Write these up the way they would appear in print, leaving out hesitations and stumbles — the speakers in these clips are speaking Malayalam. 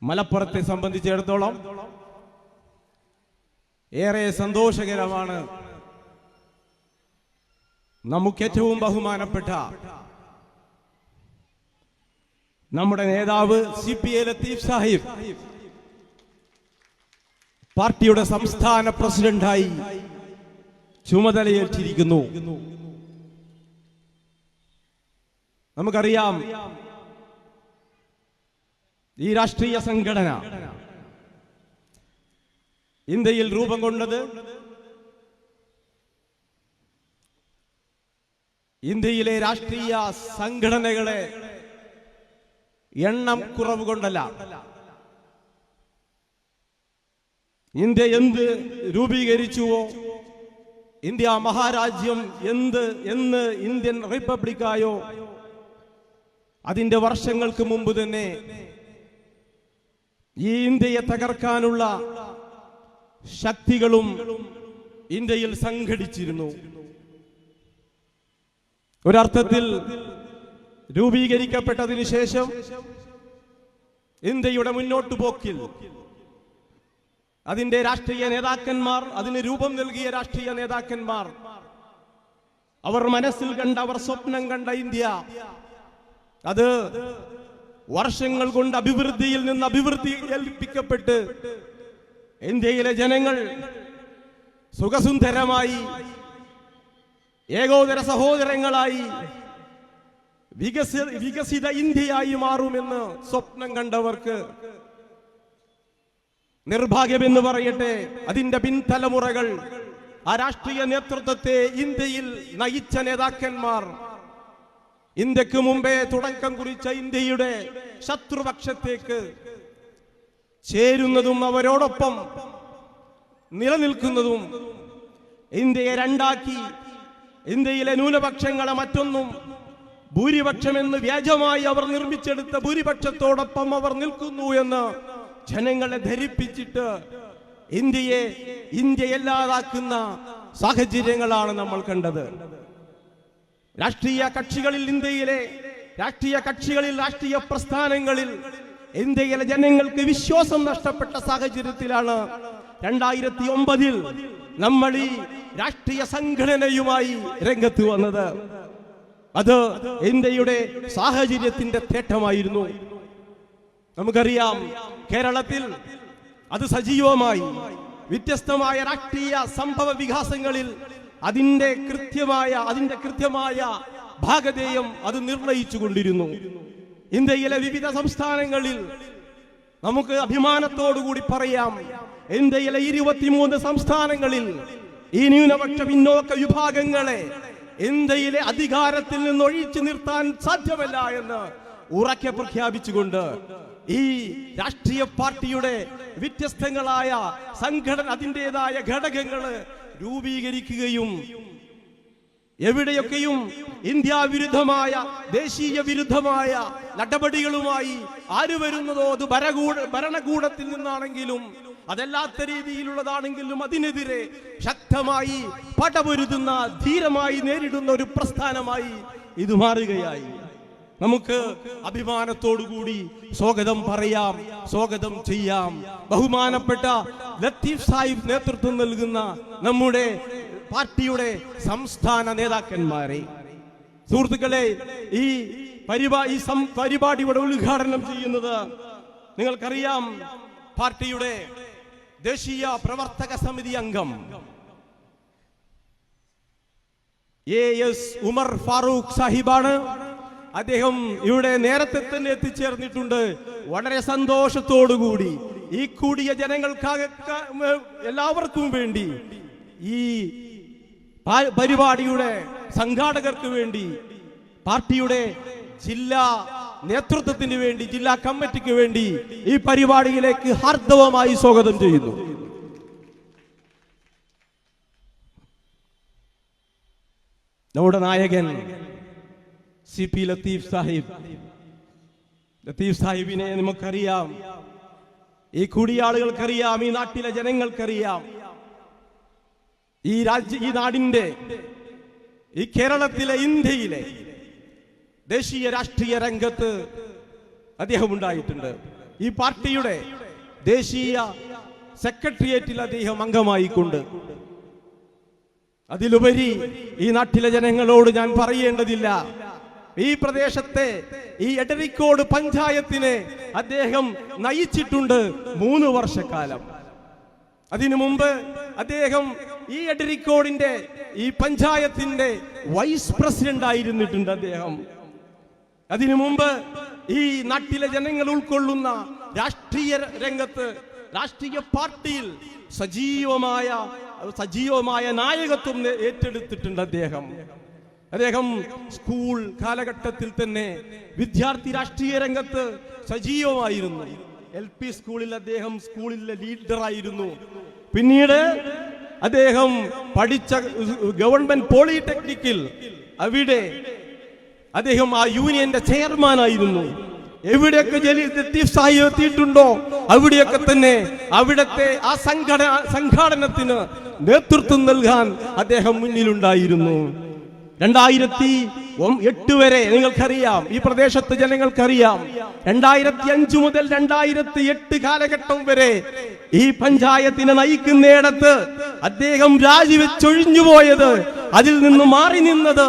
മലപ്പുറത്തെ സംബന്ധിച്ചിടത്തോളം ഏറെ സന്തോഷകരമാണ്. നമുക്ക് ഏറ്റവും ബഹുമാനപ്പെട്ട നമ്മുടെ നേതാവ് CPA ലത്തീഫ് സാഹിബ് പാർട്ടിയുടെ സംസ്ഥാന പ്രസിഡന്റായി ചുമതലയേറ്റിരിക്കുന്നു. നമുക്കറിയാം, ഈ രാഷ്ട്രീയ സംഘടന ഇന്ത്യയിൽ രൂപം കൊണ്ടത് ഇന്ത്യയിലെ രാഷ്ട്രീയ സംഘടനകളെ എണ്ണം കുറവ് കൊണ്ടല്ല. ഇന്ത്യ എന്ത് രൂപീകരിച്ചുവോ, ഇന്ത്യ മഹാരാജ്യം എന്ന് ഇന്ത്യൻ റിപ്പബ്ലിക്കായോ, അതിന്റെ വർഷങ്ങൾക്ക് മുമ്പ് തന്നെ ഈ ഇന്ത്യയെ തകർക്കാനുള്ള ശക്തികളും ഇന്ത്യയിൽ സംഘടിച്ചിരുന്നു. ഒരർത്ഥത്തിൽ രൂപീകരിക്കപ്പെട്ടതിനു ശേഷം ഇന്ത്യയുടെ മുന്നോട്ടു പോക്കിൽ അതിന്റെ രാഷ്ട്രീയ നേതാക്കന്മാർ, അതിന് രൂപം നൽകിയ രാഷ്ട്രീയ നേതാക്കന്മാർ, അവർ മനസ്സിൽ കണ്ട, അവർ സ്വപ്നം കണ്ട ഇന്ത്യ, അത് വർഷങ്ങൾ കൊണ്ട് അഭിവൃദ്ധിയിൽ നിന്ന് അഭിവൃദ്ധി ഏൽപ്പിക്കപ്പെട്ട് ഇന്ത്യയിലെ ജനങ്ങൾ സുഖസുന്ദരമായി ഏകോദര സഹോദരങ്ങളായി വികസിത ഇന്ത്യയായി മാറുമെന്ന് സ്വപ്നം കണ്ടവർക്ക് നിർഭാഗ്യമെന്ന് പറയട്ടെ, അതിന്റെ പിൻതലമുറകൾ, ആ രാഷ്ട്രീയ നേതൃത്വത്തെ ഇന്ത്യയിൽ നയിച്ച നേതാക്കന്മാർ, ഇന്ത്യക്ക് മുമ്പേ തുടക്കം കുറിച്ച ഇന്ത്യയുടെ ശത്രുപക്ഷത്തേക്ക് ചേരുന്നതും അവരോടൊപ്പം നിലനിൽക്കുന്നതും, ഇന്ത്യയെ രണ്ടാക്കി ഇന്ത്യയിലെ ന്യൂനപക്ഷങ്ങളെ മറ്റൊന്നും ഭൂരിപക്ഷമെന്ന് വ്യാജമായി അവർ നിർമ്മിച്ചെടുത്ത ഭൂരിപക്ഷത്തോടൊപ്പം അവർ നിൽക്കുന്നു എന്ന് ജനങ്ങളെ ധരിപ്പിച്ചിട്ട് ഇന്ത്യയല്ലാതാക്കുന്ന സാഹചര്യങ്ങളാണ് നമ്മൾ കണ്ടത്. രാഷ്ട്രീയ പ്രസ്ഥാനങ്ങളിൽ ഇന്ത്യയിലെ ജനങ്ങൾക്ക് വിശ്വാസം നഷ്ടപ്പെട്ട സാഹചര്യത്തിലാണ് 2009 നമ്മൾ ഈ രാഷ്ട്രീയ സംഘടനയുമായി രംഗത്ത് വന്നത്. അത് ഇന്ത്യയുടെ സാഹചര്യത്തിന്റെ തേട്ടമായിരുന്നു. നമുക്കറിയാം, കേരളത്തിൽ അത് സജീവമായി വ്യത്യസ്തമായ രാഷ്ട്രീയ സംഭവ വികാസങ്ങളിൽ അതിന്റെ കൃത്യമായ ഭാഗധേയം അത് നിർണയിച്ചു കൊണ്ടിരുന്നു. ഇന്ത്യയിലെ വിവിധ സംസ്ഥാനങ്ങളിൽ നമുക്ക് അഭിമാനത്തോടുകൂടി പറയാം, ഇന്ത്യയിലെ 23 സംസ്ഥാനങ്ങളിൽ ഈ ന്യൂനപക്ഷ പിന്നോക്ക വിഭാഗങ്ങളെ ഇന്ത്യയിലെ അധികാരത്തിൽ നിന്ന് ഒഴിച്ചു നിർത്താൻ സാധ്യമല്ല എന്ന് ഉറക്കെ പ്രഖ്യാപിച്ചുകൊണ്ട് ഈ രാഷ്ട്രീയ പാർട്ടിയുടെ വ്യത്യസ്തങ്ങളായ സംഘടന, അതിൻ്റെതായ ഘടകങ്ങള് രൂപീകരിക്കുകയും എവിടെയൊക്കെയും ഇന്ത്യ വിരുദ്ധമായ, ദേശീയ വിരുദ്ധമായ നടപടികളുമായി ആര് വരുന്നതോ, അത് ഭരണകൂടത്തിൽ നിന്നാണെങ്കിലും അതല്ലാത്ത രീതിയിലുള്ളതാണെങ്കിലും അതിനെതിരെ ശക്തമായി പടപൊരുതുന്ന, ധീരമായി നേരിടുന്ന ഒരു പ്രസ്ഥാനമായി ഇത് മാറുകയായി. നമുക്ക് അഭിമാനത്തോടുകൂടി സ്വാഗതം പറയാം, സ്വാഗതം ചെയ്യാം ബഹുമാനപ്പെട്ട ലത്തീഫ് സാഹിബ് നേതൃത്വം നൽകുന്ന നമ്മുടെ പാർട്ടിയുടെ സംസ്ഥാന നേതാക്കന്മാരെ. സുഹൃത്തുക്കളെ, ഈ പരിപാടിയുടെ ഉദ്ഘാടനം ചെയ്യുന്നത് നിങ്ങൾക്കറിയാം, പാർട്ടിയുടെ ദേശീയ പ്രവർത്തക സമിതി അംഗം AS ഉമർ ഫാറൂഖ് സാഹിബാണ്. അദ്ദേഹം ഇവിടെ നേരത്തെ തന്നെ എത്തിച്ചേർന്നിട്ടുണ്ട്. വളരെ സന്തോഷത്തോടുകൂടി ഈ കൂടിയ ജനങ്ങൾക്കാകെ എല്ലാവർക്കും വേണ്ടി, ഈ പരിപാടിയുടെ സംഘാടകർക്ക് വേണ്ടി, പാർട്ടിയുടെ ജില്ലാ നേതൃത്വത്തിന് വേണ്ടി, ജില്ലാ കമ്മിറ്റിക്ക് വേണ്ടി ഈ പരിപാടിയിലേക്ക് ഹാർദവമായി സ്വാഗതം ചെയ്യുന്നു. നമ്മുടെ നായകൻ CP ലത്തീഫ് സാഹിബിനെ നമുക്കറിയാം, ഈ കൂടിയാളുകൾക്കറിയാം, ഈ നാട്ടിലെ ജനങ്ങൾക്കറിയാം. ഈ നാടിന്റെ, ഈ കേരളത്തിലെ, ഇന്ത്യയിലെ ദേശീയ രാഷ്ട്രീയ രംഗത്ത് അദ്ദേഹം ഉണ്ടായിട്ടുണ്ട്. ഈ പാർട്ടിയുടെ ദേശീയ സെക്രട്ടേറിയറ്റിൽ അദ്ദേഹം അംഗമായിക്കൊണ്ട്. അതിലുപരി ഈ നാട്ടിലെ ജനങ്ങളോട് ഞാൻ പറയേണ്ടതില്ല, ഈ പ്രദേശത്തെ ഈ എടരിക്കോട് പഞ്ചായത്തിനെ അദ്ദേഹം നയിച്ചിട്ടുണ്ട് 3 വർഷക്കാലം. അതിനു മുമ്പ് അദ്ദേഹം ഈ എടരിക്കോടിന്റെ ഈ പഞ്ചായത്തിന്റെ വൈസ് പ്രസിഡന്റ് ആയിരുന്നിട്ടുണ്ട് അദ്ദേഹം. അതിനു മുമ്പ് ഈ നാട്ടിലെ ജനങ്ങൾ ഉൾക്കൊള്ളുന്ന രാഷ്ട്രീയ രംഗത്ത്, രാഷ്ട്രീയ പാർട്ടിയിൽ സജീവമായ നായകത്വം ഏറ്റെടുത്തിട്ടുണ്ട് അദ്ദേഹം. സ്കൂൾ കാലഘട്ടത്തിൽ തന്നെ വിദ്യാർത്ഥി രാഷ്ട്രീയ രംഗത്ത് സജീവമായിരുന്നു. LP സ്കൂളിൽ അദ്ദേഹം സ്കൂളിലെ ലീഡറായിരുന്നു. പിന്നീട് അദ്ദേഹം പഠിച്ച ഗവൺമെന്റ് പോളിടെക്നിക്കിൽ അവിടെ അദ്ദേഹം ആ യൂണിയന്റെ ചെയർമാനായിരുന്നു. എവിടെയൊക്കെ ലത്തീഫ് സാഹിബ് എത്തിയിട്ടുണ്ടോ അവിടെയൊക്കെ തന്നെ അവിടത്തെ ആ സംഘാടനത്തിന് നേതൃത്വം നൽകാൻ അദ്ദേഹം മുന്നിലുണ്ടായിരുന്നു. 2008 വരെ നിങ്ങൾക്കറിയാം, ഈ പ്രദേശത്ത് ജനങ്ങൾക്കറിയാം, 2005 മുതൽ 2008 കാലഘട്ടം വരെ ഈ പഞ്ചായത്തിനെ നയിക്കുന്നിടത്ത് അദ്ദേഹം രാജിവെച്ചൊഴിഞ്ഞുപോയത്, അതിൽ നിന്ന് മാറി നിന്നത്,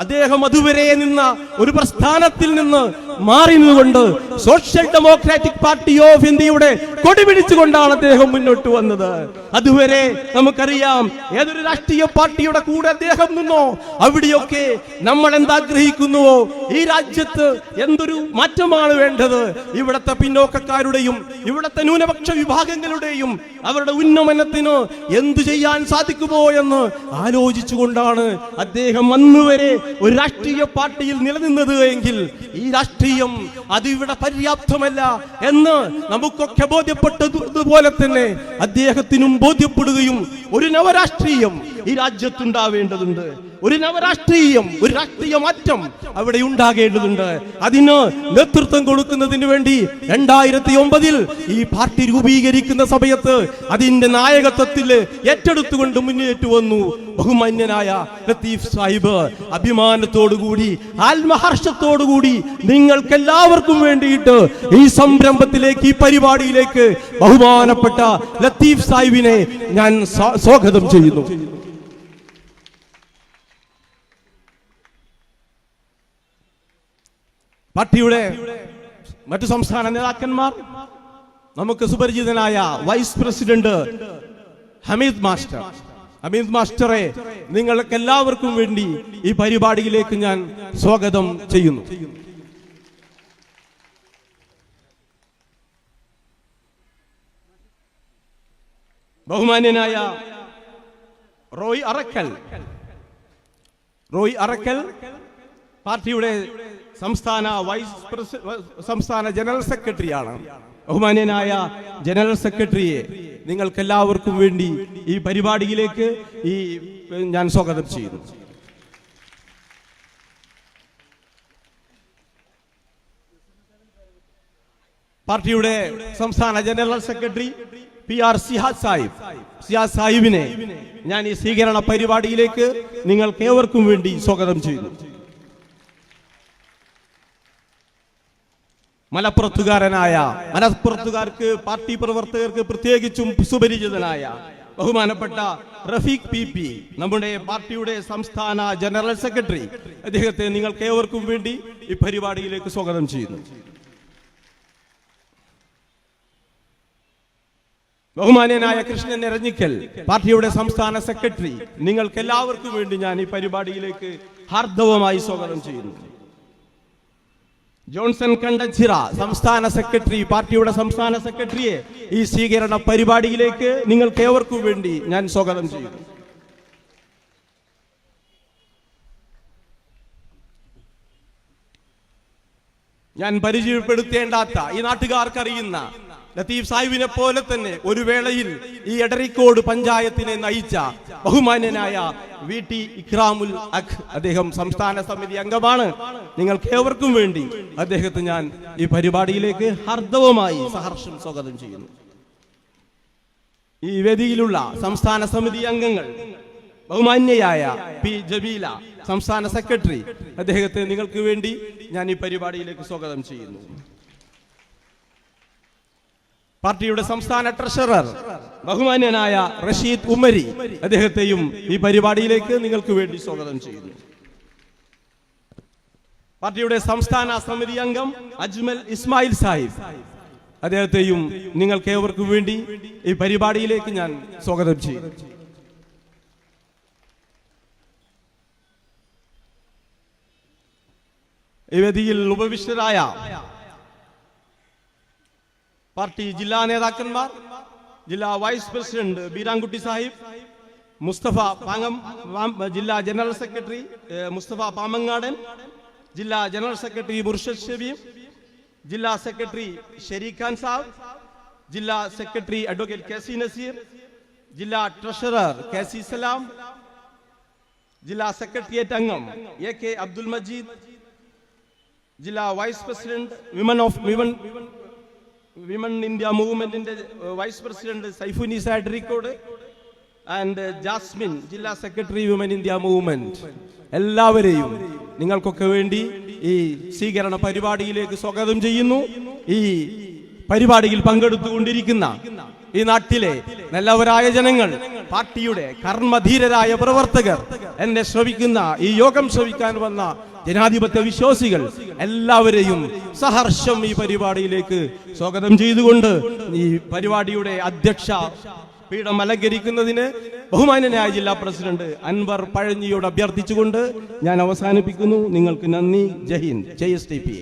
അദ്ദേഹം അതുവരെ നിന്ന ഒരു പ്രസ്ഥാനത്തിൽ നിന്ന് മാറി നിന്നുകൊണ്ട് സോഷ്യൽ ഡെമോക്രാറ്റിക് പാർട്ടി ഓഫ് ഇന്ത്യയുടെ കൊടി പിടിച്ചുകൊണ്ടാണ് അദ്ദേഹം മുന്നോട്ട് വന്നത്. അതുവരെ നമുക്കറിയാം, ഏതൊരു രാഷ്ട്രീയ പാർട്ടിയുടെ കൂടെ അദ്ദേഹം നിന്നോ അവിടെയൊക്കെ നമ്മൾ എന്താഗ്രഹിക്കുന്നുവോ, ഈ രാജ്യത്ത് എന്തൊരു മാറ്റമാണ് വേണ്ടത്, ഇവിടത്തെ പിന്നോക്കക്കാരുടെയും ഇവിടത്തെ ന്യൂനപക്ഷ വിഭാഗങ്ങളുടെയും അവരുടെ ഉന്നമനത്തിന് എന്തു ചെയ്യാൻ സാധിക്കുമോ എന്ന് ആലോചിച്ചുകൊണ്ടാണ് അദ്ദേഹം അന്നുവരെ ഒരു രാഷ്ട്രീയ പാർട്ടിയിൽ നിലനിന്നത് എങ്കിൽ ഈ രാഷ്ട്രീയം അതിവിടെ പര്യാപ്തമല്ല എന്ന് നമുക്കൊക്കെ ബോധ്യപ്പെട്ടതുപോലെ തന്നെ അദ്ദേഹത്തിനും ബോധ്യപ്പെടുകയും ഒരു നവരാഷ്ട്രീയം ഈ രാജ്യത്തുണ്ടാവേണ്ടതുണ്ട്. ഒരു നവരാഷ്ട്രീയം, ഒരു രാഷ്ട്രീയ മാറ്റം അവിടെ ഉണ്ടാകേണ്ടതുണ്ട്. അതിന് നേതൃത്വം കൊടുക്കുന്നതിന് വേണ്ടി 2009 ഈ പാർട്ടി രൂപീകരിക്കുന്ന സമയത്ത് അതിന്റെ നായകത്വത്തിൽ ഏറ്റെടുത്തുകൊണ്ട് മുന്നേറ്റു വന്നു ബഹുമാന്യനായ ലത്തീഫ് സാഹിബ്. അഭിമാനത്തോടുകൂടി, ആത്മഹർഷത്തോടുകൂടി നിങ്ങൾക്കെല്ലാവർക്കും വേണ്ടിയിട്ട് ഈ സംരംഭത്തിലേക്ക്, ഈ പരിപാടിയിലേക്ക് ബഹുമാനപ്പെട്ട ലത്തീഫ് സാഹിബിനെ ഞാൻ സ്വാഗതം ചെയ്യുന്നു. പാർട്ടിയുടെ മറ്റു സംസ്ഥാന നേതാക്കന്മാർ, നമുക്ക് സുപരിചിതനായ വൈസ് പ്രസിഡന്റ് ഹമീദ് മാസ്റ്ററെ നിങ്ങൾക്ക് എല്ലാവർക്കും വേണ്ടി ഈ പരിപാടിയിലേക്ക് ഞാൻ സ്വാഗതം ചെയ്യുന്നു. ബഹുമാന്യനായ റോയ് അറക്കൽ പാർട്ടിയുടെ സംസ്ഥാന ജനറൽ സെക്രട്ടറിയാണ്. ബഹുമാന്യനായ ജനറൽ സെക്രട്ടറിയെ നിങ്ങൾക്ക് എല്ലാവർക്കും വേണ്ടി ഈ പരിപാടിയിലേക്ക് ഞാൻ സ്വാഗതം ചെയ്യുന്നു. പാർട്ടിയുടെ സംസ്ഥാന ജനറൽ സെക്രട്ടറി PR സിഹാദ് സാഹിബിനെ ഞാൻ ഈ സ്വീകരണ പരിപാടിയിലേക്ക് നിങ്ങൾക്ക് ഏവർക്കും വേണ്ടി സ്വാഗതം ചെയ്യുന്നു. മലപ്പുറത്തുകാർക്ക്, പാർട്ടി പ്രവർത്തകർക്ക് പ്രത്യേകിച്ചും സുപരിചിതനായ ബഹുമാനപ്പെട്ട റഫീഖ് PP, നമ്മുടെ പാർട്ടിയുടെ സംസ്ഥാന ജനറൽ സെക്രട്ടറി, അദ്ദേഹത്തെ നിങ്ങൾക്ക് ഏവർക്കും വേണ്ടി ഈ പരിപാടിയിലേക്ക് സ്വാഗതം ചെയ്യുന്നു. ബഹുമാന്യനായ കൃഷ്ണൻ എരഞ്ഞിക്കൽ, പാർട്ടിയുടെ സംസ്ഥാന സെക്രട്ടറി, നിങ്ങൾക്ക് എല്ലാവർക്കും വേണ്ടി ഞാൻ ഈ പരിപാടിയിലേക്ക് ഹാർദവമായി സ്വാഗതം ചെയ്യുന്നു. ജോൺസൺ കണ്ടച്ചിറ, സംസ്ഥാന സെക്രട്ടറി, പാർട്ടിയുടെ സംസ്ഥാന സെക്രട്ടറിയെ ഈ സ്വീകരണ പരിപാടിയിലേക്ക് നിങ്ങൾക്ക് ഏവർക്കും വേണ്ടി ഞാൻ സ്വാഗതം ചെയ്യുന്നു. ഞാൻ പരിചയപ്പെടുത്തേണ്ടാത്ത, ഈ നാട്ടുകാർക്കറിയുന്ന ലത്തീഫ് സാഹിബിനെ പോലെ തന്നെ ഒരു വേളയിൽ ഈ എടരിക്കോട് പഞ്ചായത്തിനെ നയിച്ച ബഹുമാന്യനായ VT ഇക്രാമുൽ ഹഖ്, അദ്ദേഹം സംസ്ഥാന സമിതി അംഗമാണ്. നിങ്ങൾക്ക് ഏവർക്കും വേണ്ടി അദ്ദേഹത്തെ ഞാൻ ഈ പരിപാടിയിലേക്ക് ഹാർദവമായി സഹർഷം സ്വാഗതം ചെയ്യുന്നു. ഈ വേദിയിലുള്ള സംസ്ഥാന സമിതി അംഗങ്ങൾ, ബഹുമാന്യയായ P ജമീല, സംസ്ഥാന സെക്രട്ടറി, അദ്ദേഹത്തെ നിങ്ങൾക്ക് വേണ്ടി ഞാൻ ഈ പരിപാടിയിലേക്ക് സ്വാഗതം ചെയ്യുന്നു. പാർട്ടിയുടെ സംസ്ഥാന ട്രഷറർ ബഹുമാന്യനായ റഷീദ് ഉമ്മരി, അദ്ദേഹത്തെയും ഈ പരിപാടിയിലേക്ക് നിങ്ങൾക്ക് വേണ്ടി സ്വാഗതം ചെയ്യുന്നു. പാർട്ടിയുടെ സംസ്ഥാന സമിതി അംഗം അജ്മൽ ഇസ്മായിൽ സാഹിബ്, അദ്ദേഹത്തെയും നിങ്ങൾക്ക് ഏവർക്കും വേണ്ടി ഈ പരിപാടിയിലേക്ക് ഞാൻ സ്വാഗതം ചെയ്യുന്നു. ഈ വേദിയിൽ ഉപവിഷ്ടരായ പാർട്ടി ജില്ലാ നേതാക്കന്മാർ, ജില്ലാ വൈസ് പ്രസിഡന്റ് ബീരാൻകുട്ടി സാഹിബ്, മുസ്തഫ പാങ്ങം, ജില്ലാ ജനറൽ സെക്രട്ടറി മുസ്തഫ പാമങ്ങാടൻ, ജില്ലാ ജനറൽ സെക്രട്ടറി മുർഷദ് ഷബീം, ജില്ലാ സെക്രട്ടറി ഷെരീഖ് ഖാൻ സാഹിബ്, ജില്ലാ secretary advocate K C Naseer, ജില്ലാ ട്രഷറർ കെ സി സലാം, ജില്ലാ സെക്രട്ടേറിയറ്റ് അംഗം എ കെ അബ്ദുൽ മജീദ്, ജില്ലാ വൈസ് പ്രസിഡന്റ് വിമൻ ഇന്ത്യ മൂവ്മെന്റിന്റെ vice president Saifunisa Adrikkode and Jasmine, ജില്ലാ സെക്രട്ടറി വിമൻ ഇന്ത്യ മൂവ്മെന്റ്, എല്ലാവരെയും നിങ്ങൾക്കൊക്കെ വേണ്ടി ഈ സ്വീകരണ പരിപാടിയിലേക്ക് സ്വാഗതം ചെയ്യുന്നു. ഈ പരിപാടിയിൽ പങ്കെടുത്തുകൊണ്ടിരിക്കുന്ന ഈ നാട്ടിലെ നല്ലവരായ ജനങ്ങൾ, പാർട്ടിയുടെ കർമ്മധീരരായ പ്രവർത്തകർ, എന്നെ ശ്രവിക്കുന്ന ഈ യോഗം ശ്രവിക്കാൻ വന്ന ജനാധിപത്യ വിശ്വാസികൾ എല്ലാവരെയും സഹർഷം ഈ പരിപാടിയിലേക്ക് സ്വാഗതം ചെയ്തുകൊണ്ട് ഈ പരിപാടിയുടെ അധ്യക്ഷ പീഠം അലങ്കരിക്കുന്നതിന് ബഹുമാന്യനായ ജില്ലാ പ്രസിഡന്റ് അൻവർ പഴഞ്ഞിയോട് അഭ്യർത്ഥിച്ചുകൊണ്ട് ഞാൻ അവസാനിപ്പിക്കുന്നു. നിങ്ങൾക്ക് നന്ദി. ജയ് ഹിന്ദ്. JSTPI.